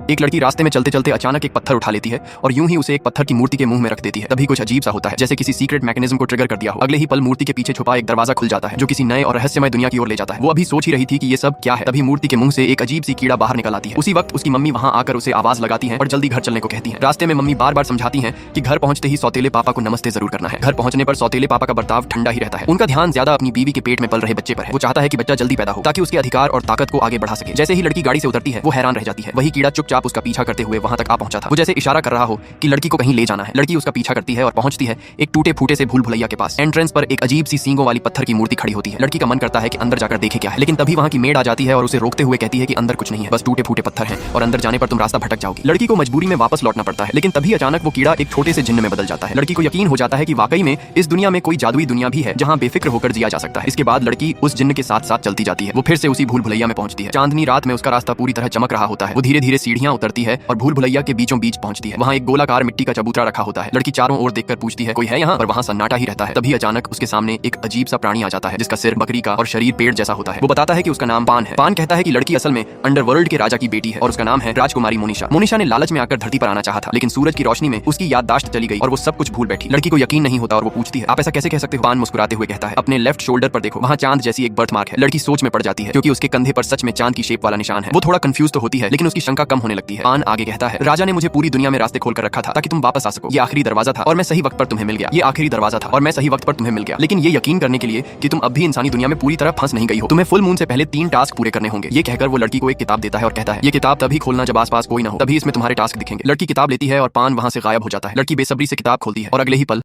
एक लड़की रास्ते में चलते चलते अचानक एक पत्थर उठा लेती है और यूं ही उसे एक पत्थर की मूर्ति के मुंह में रख देती है। तभी कुछ अजीब सा होता है, जैसे किसी सीक्रेट मैकेनिज्म को ट्रिगर कर दिया हो। अगले ही पल मूर्ति के पीछे छुपा एक दरवाजा खुल जाता है जो किसी नए और रहस्यमय दुनिया की ओर ले जाता है। वो अभी सोच ही रही थी कि ये सब क्या है, तभी मूर्ति के मुंह से एक अजीब सी कीड़ा बाहर निकल आती है। उसी वक्त उसकी मम्मी वहां आकर उसे आवाज लगाती है और जल्दी घर चलने को कहती है। रास्ते में मम्मी बार बार समझाती है कि घर पहुंचते ही सौतेले पापा को नमस्ते जरूर करना है। घर पहुंचने पर सौतेले पापा का बर्ताव ठंडा ही रहता है। उनका ध्यान ज्यादा अपनी बीवी के पेट में पल रहे बच्चे पर है। वो चाहता है कि बच्चा जल्दी पैदा हो ताकि उसके अधिकार और ताकत को आगे बढ़ा सके। जैसे ही लड़की गाड़ी से उतरती है वो हैरान रह जाती है। वही कीड़ा चुपचाप उसका पीछा करते हुए वहां तक आ पहुंचा था। वो जैसे इशारा कर रहा हो कि लड़की को कहीं ले जाना है। लड़की उसका पीछा करती है और पहुंचती है एक टूटे फूटे से भूल भुलैया के पास। एंट्रेंस पर एक अजीब सी सींगों वाली पत्थर की मूर्ति खड़ी होती है। लड़की का मन करता है कि अंदर जाकर देखे क्या है, लेकिन तभी वहां की मेड आ जाती है और उसे रोकते हुए कहती है कि अंदर कुछ नहीं है, बस टूटे फूटे पत्थर हैं और अंदर जाने पर तुम रास्ता भटक जाओगी। लड़की को मजबूरी में वापस लौटना पड़ता है, लेकिन तभी अचानक वो कीड़ा एक छोटे से जिन्न में बदल जाता है। लड़की को यकीन हो जाता है कि वाकई में इस दुनिया में कोई जादुई दुनिया भी है जहां बेफिक्र होकर जिया जा सकता है। इसके बाद लड़की उस जिन्न के साथ साथ चलती जाती है। वो फिर से उसी भूल भुलैया में पहुंचती है। चांदनी रात में उसका रास्ता पूरी तरह चमक रहा होता है। वो धीरे धीरे सीढ़ियां उतरती है और भूल भुलैया के बीचों बीच पहुंचती है। वहां एक गोलाकार मिट्टी का चबूतरा रखा होता है। लड़की चारों ओर देखकर पूछती है कोई है यहाँ, पर वहां सन्नाटा ही रहता है। तभी अचानक उसके सामने एक अजीब सा प्राणी आ जाता है जिसका सिर बकरी का और शरीर पेड़ जैसा होता है। वो बताता है कि उसका नाम पान है। पान कहता है कि लड़की असल में अंडरवर्ल्ड के राजा की बेटी है और उसका नाम है राजकुमारी मोनिशा। मोनिशा ने लालच में आकर धरती पर आना चाहा था, लेकिन सूरज की रोशनी में उसकी याददाश्त चली गई और वो सब कुछ भूल बैठी। लड़की को यकीन नहीं होता और वो पूछती है आप ऐसा कैसे कह सकते हो। पान मुस्कुराते हुए कहता है अपने लेफ्ट शोल्डर पर देखो, वहां चांद जैसी एक बर्थ मार्क है। लड़की सोच में पड़ जाती है क्योंकि उसके कंधे पर सच में चांद की शेप वाला निशान है। वो थोड़ा कंफ्यूज तो होती है, लेकिन उसकी शंका कम होने लगती है। पान आगे कहता है राजा ने मुझे पूरी दुनिया में रास्ते खोल कर रखा था ताकि तुम वापस आ सको। ये आखिरी दरवाजा था और मैं सही वक्त पर तुम्हें मिल गया। ये आखिरी दरवाजा था और मैं सही वक्त पर तुम्हें मिल गया। लेकिन ये यकीन करने के लिए कि तुम अब भी इंसानी दुनिया में पूरी तरह फंस नहीं गई हो, तुम्हें फुल मून से पहले 3 टास्क पूरे करने होंगे। ये कहकर वो लड़की को एक किताब देता है और कहता है ये किताब तभी खोलना जब आसपास कोई ना हो, तभी इसमें तुम्हारे टास्क दिखेंगे। लड़की किताब लेती है और पान वहां से गायब हो जाता है। लड़की बेसब्री से किताब खोलती है और अगले ही पल